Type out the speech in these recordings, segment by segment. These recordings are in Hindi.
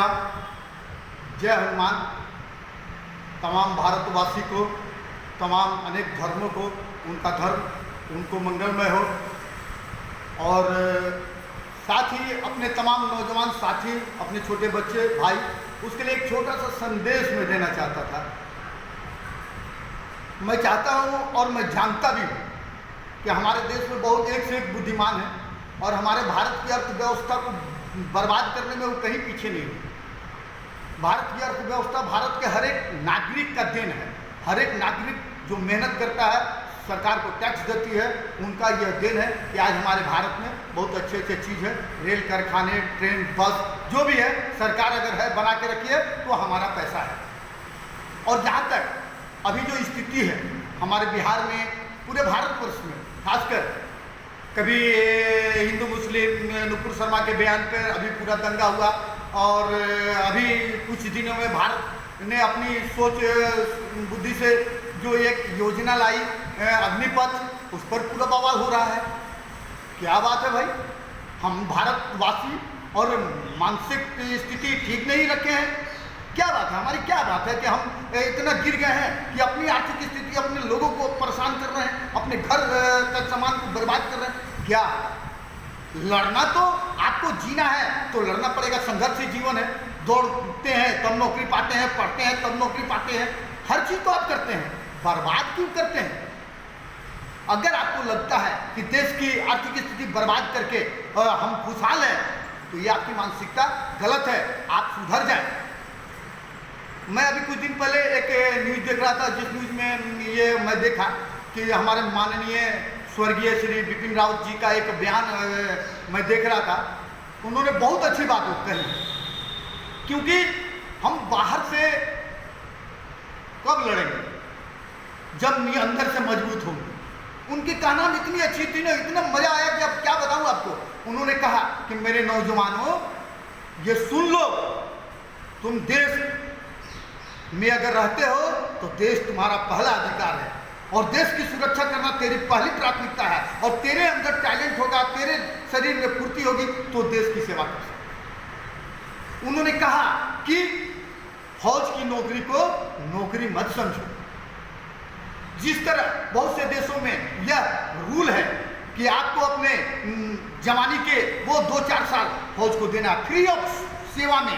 राम, जय हनुमान। तमाम भारतवासी को, तमाम अनेक धर्मों को, उनका धर्म उनको मंगलमय हो। और साथ ही अपने तमाम नौजवान साथी, अपने छोटे बच्चे भाई, उसके लिए एक छोटा सा संदेश मैं देना चाहता था। मैं चाहता हूँ और मैं जानता भी हूँ कि हमारे देश में बहुत एक से एक बुद्धिमान है और हमारे भारत की अर्थव्यवस्था को बर्बाद करने में वो कहीं पीछे नहीं है। भारत की अर्थव्यवस्था भारत के हर एक नागरिक का देन है। हर एक नागरिक जो मेहनत करता है, सरकार को टैक्स देती है, उनका यह देन है कि आज हमारे भारत में बहुत अच्छे अच्छे चीज़ है। रेल कारखाने, ट्रेन, बस, जो भी है सरकार अगर है बना के रखी है तो हमारा पैसा है। और जहाँ तक अभी जो स्थिति है हमारे बिहार में, पूरे भारतवर्ष में, खासकर कभी हिंदू मुस्लिम नुपुर शर्मा के बयान पर अभी पूरा दंगा हुआ और अभी कुछ दिनों में भारत ने अपनी सोच बुद्धि से जो एक योजना लाई अग्निपथ, उस पर पूरा बवाल हो रहा है। क्या बात है भाई, हम भारतवासी और मानसिक स्थिति ठीक नहीं रखे हैं? क्या बात है, हमारी क्या बात है कि हम इतना गिर गए हैं कि अपनी आर्थिक स्थिति, अपने लोगों को परेशान कर रहे हैं, अपने घर का सामान को बर्बाद कर रहे हैं? क्या लड़ना तो आपको जीना है तो लड़ना पड़ेगा। संघर्षी जीवन है, दौड़ते हैं तब नौकरी पाते हैं, पढ़ते हैं तब नौकरी पाते हैं, हर चीज़ तो आप करते हैं, बर्बाद क्यों करते हैं? अगर आपको लगता है कि देश की आर्थिक स्थिति बर्बाद करके हम खुशहाल हैं तो ये आपकी मानसिकता गलत है, आप सुधर जाए। मैं अभी कुछ दिन पहले एक न्यूज़ देख रहा था, जिस न्यूज़ में ये मैं देखा कि हमारे माननीय स्वर्गीय श्री बिपिन रावत जी का एक बयान मैं देख रहा था। उन्होंने बहुत अच्छी बात कही, क्योंकि हम बाहर से कब लड़ेंगे जब अंदर से मजबूत होंगे। उनकी कहना इतनी अच्छी थी ना, इतना मजा आया कि अब क्या बताऊं आपको। उन्होंने कहा कि मेरे नौजवानों, ये सुन लो, तुम देश में अगर रहते हो तो देश तुम्हारा पहला अधिकार है और देश की सुरक्षा करना तेरी पहली प्राथमिकता है। और तेरे अंदर टैलेंट होगा, तेरे शरीर में फुर्ती होगी तो देश की सेवा कर सकते। उन्होंने कहा कि फौज की नौकरी को नौकरी मत समझो। जिस तरह बहुत से देशों में यह रूल है कि आपको अपने जवानी के वो 2-4 साल फौज को देना, फ्री ऑफ सेवा में,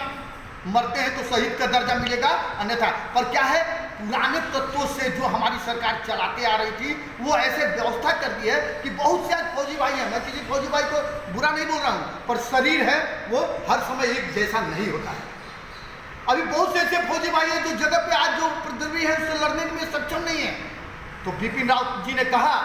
मरते हैं तो शहीद का दर्जा मिलेगा, अन्यथा। पर क्या है, पुराने तत्वों से जो हमारी सरकार चलाते आ रही थी वो ऐसे व्यवस्था कर दी है कि बहुत से फौजी भाई हैं, मैं किसी फौजी भाई को बुरा नहीं बोल रहा हूँ, पर शरीर है वो हर समय एक जैसा नहीं होता है। अभी बहुत से ऐसे फौजी भाई हैं जो जगह पे आज जो पृथ्वी है उससे लड़ने में सक्षम नहीं है। तो बिपिन रावत जी ने कहा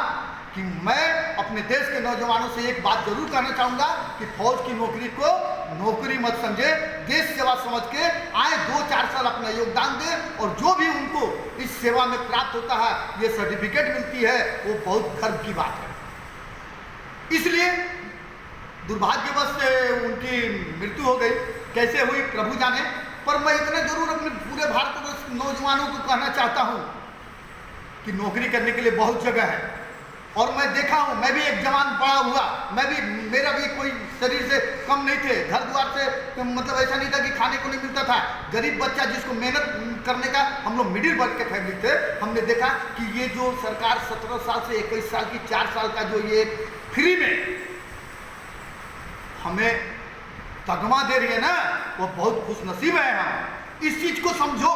कि मैं अपने देश के नौजवानों से एक बात जरूर कहना चाहूँगा कि फौज की नौकरी को नौकरी मत समझे, देश सेवा समझ के आए, 2-4 साल अपना योगदान दें और जो भी उनको इस सेवा में प्राप्त होता है, ये सर्टिफिकेट मिलती है, वो बहुत गर्व की बात है। इसलिए दुर्भाग्यवश से उनकी मृत्यु हो गई, कैसे हुई प्रभु जाने। पर मैं इतना जरूर अपने पूरे भारत के नौजवानों को कहना चाहता हूँ कि नौकरी करने के लिए बहुत जगह है। और मैं देखा हूँ, मैं भी एक जवान बड़ा हुआ, मेरा भी कोई शरीर से कम नहीं थे, घर द्वार से मतलब ऐसा नहीं था कि खाने को नहीं मिलता था। गरीब बच्चा जिसको मेहनत करने का, हम लोग मिडिल वर्ग के फैमिली थे। हमने देखा कि ये जो सरकार 17 साल से 21 साल की 4 साल का जो ये फ्री में हमें तगमा दे रही है ना, वो बहुत खुशनसीब है हम। इस चीज को समझो।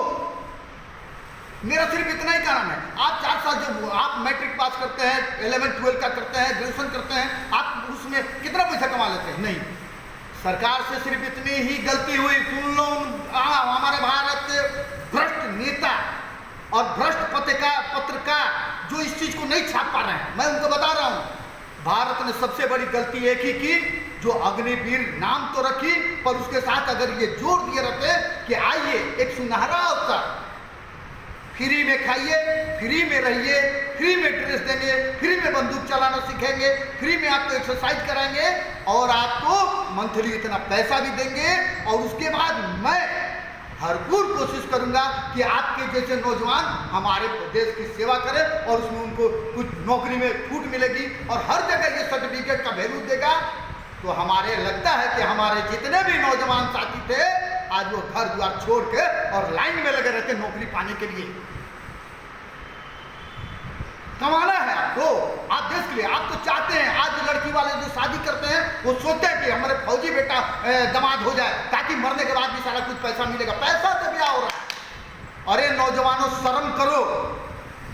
मेरा सिर्फ इतना ही कारण है, आप 4 साल जब आप मैट्रिक पास करते हैं, 11-12 का करते हैं, ग्रेजुएशन करते हैं, आप उसमें कितना पैसा कमा लेते हैं? नहीं, सरकार से सिर्फ इतनी ही गलती हुई। सुन लो, हमारे भारत के भ्रष्ट नेता और भ्रष्ट पत्रकार जो इस चीज को नहीं छाप पा रहे हैं, मैं उनको बता रहा हूँ, भारत ने सबसे बड़ी गलती एक ही की, जो अग्निवीर नाम तो रखी, पर उसके साथ अगर ये जोर दिए रहते कि आइए एक सुनहरा अवसर, फ्री में खाइए, फ्री में रहिए, फ्री में ड्रेस देंगे, फ्री में बंदूक चलाना सीखेंगे, फ्री में आपको एक्सरसाइज कराएंगे और आपको मंथली इतना पैसा भी देंगे, और उसके बाद मैं भरपूर कोशिश करूंगा कि आपके जैसे नौजवान हमारे देश की सेवा करें और उसमें उनको कुछ नौकरी में छूट मिलेगी और हर जगह ये सर्टिफिकेट का वैल्यू देगा। तो हमारे लगता है कि हमारे जितने भी नौजवान साथी थे आज वो घर द्वार छोड़ के और लाइन में लगे रहते नौकरी पाने के लिए। कमाना है आपको, आप देश के लिए, आप तो चाहते हैं, आज लड़की वाले जो शादी करते हैं वो सोचते हैं कि हमारे फौजी बेटा दामाद हो जाए ताकि मरने के बाद भी सारा कुछ पैसा मिलेगा, पैसा से ब्याह हो रहा है। अरे नौजवानों, शर्म करो,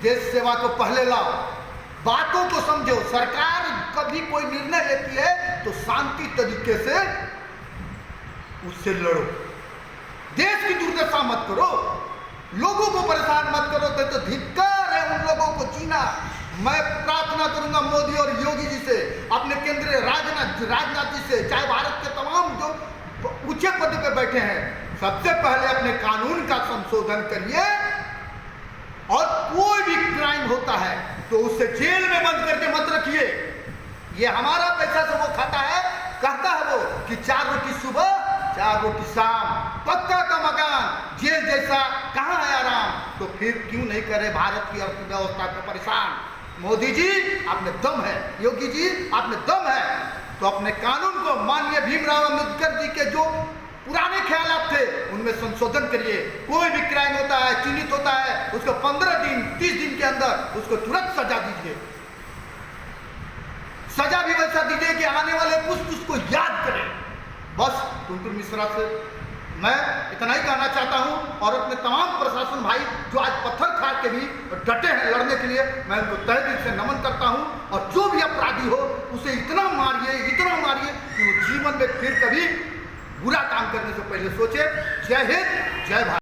देश सेवा को पहले लाओ, बातों को समझो। सरकार कभी कोई निर्णय लेती है तो शांति तरीके से उससे लड़ो, देश की दुर्दशा मत करो, लोगों को परेशान मत करो। तो धिक्कार है उन लोगों को जीना। मैं प्रार्थना करूंगा मोदी और योगी जी से, अपने केंद्रीय राजनाथ जी से, चाहे भारत के तमाम जो ऊंचे पद पे बैठे हैं, सबसे पहले अपने कानून का संशोधन करिए और कोई भी क्राइम होता है तो उसे जेल में बंद करके मत रखिए। ये हमारा पैसा से वो खाता है, कहता है वो कि 4 रोटी सुबह 4 रोटी शाम, पक्का का मकान, जेल जैसा कहाँ है आराम। तो फिर क्यों नहीं करे भारत की अर्थव्यवस्था को परेशान। मोदी जी आप में दम है, योगी जी आप में दम है, तो अपने कानून को माननीय भीमराव अम्बेडकर जी के जो पुराने ख्यालात थे उनमें संशोधन करिए। कोई भी क्राइम होता है, चिन्हित होता है, उसको 15 दिन 30 दिन के अंदर उसको तुरंत सजा दीजिए। सजा भी वैसा दीजिए कि आने वाले पुष्प उसको याद करें। बस टुनटुन मिश्रा से मैं इतना ही कहना चाहता हूं, और अपने तमाम प्रशासन भाई जो आज पत्थर खा के भी डटे हैं लड़ने के लिए, मैं उनको तहे दिल से नमन करता हूं। और जो भी अपराधी हो उसे इतना मारिए कि वो जीवन में फिर कभी बुरा काम करने से पहले सोचे। जय हिंद, जय भारत।